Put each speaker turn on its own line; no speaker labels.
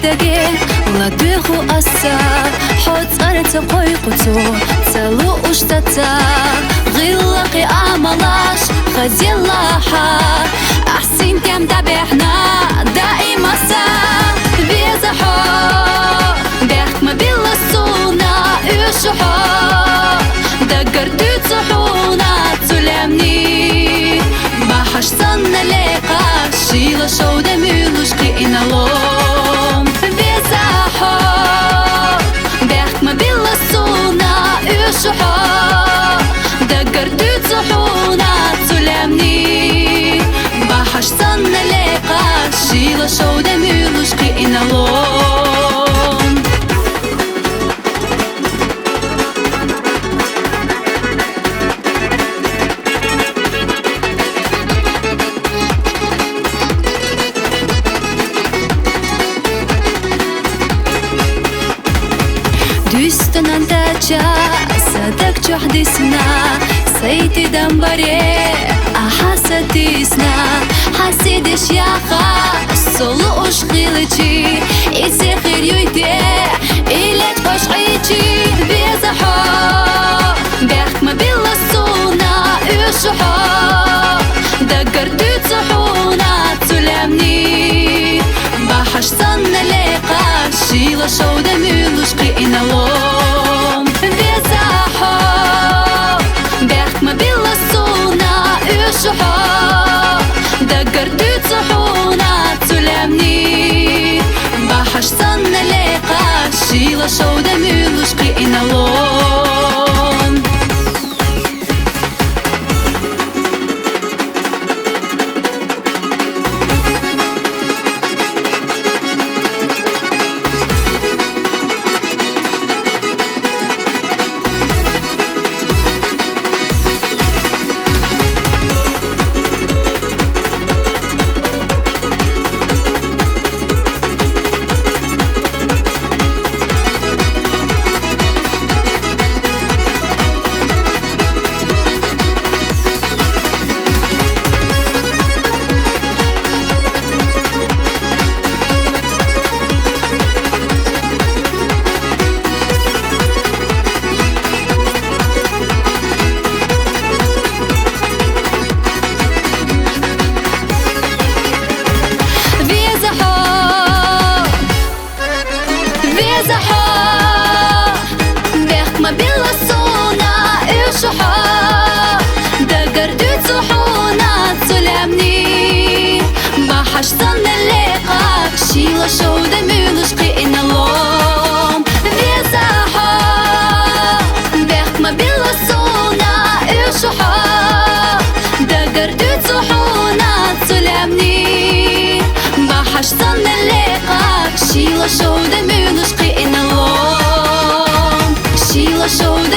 даге ладыху аса حط أرتا قوي قطو تلو أشتتا غلقي أملاش خزي اللحا أحسين كم دبحنا دائما سا بيزحو بيحك ما بالصونا يشحو دقر تتصحونا تلمني بحش صننا لقا شيلا شو دميلوش قينا لوم بيزحو بيحك ما بالصونا يشحو دقر تتصحونا تلمني بحش صننا لقا شيلا شو دميلوش قينا لوم Düstönen taça sadak çohdisna Seyti dambare ahasatisna Hasidish yaha solu ushkhilichi Isi khir yuyde ilet qoshqichi Bezaho behkma billa suna yushuho Daggar tutsuhuna tulamni Bahash sanna leqa Shila shawda milush qina lom Bezaho behkma billa suna yushuho Daggar tutsuhuna tulamni Bahash sanna leqa Shila shawda milush qina lom بيحكما بلا صونا يشحو دقر تتصحونا تلمني بحش صننا لقا شيلا شو دميلوش قينا لوم بيزحو بيحكما بلا صونا يشحو دقر تتصحونا تلمني بحش صننا لقا شيلا شو دميلوش قينا لوم Sheila showed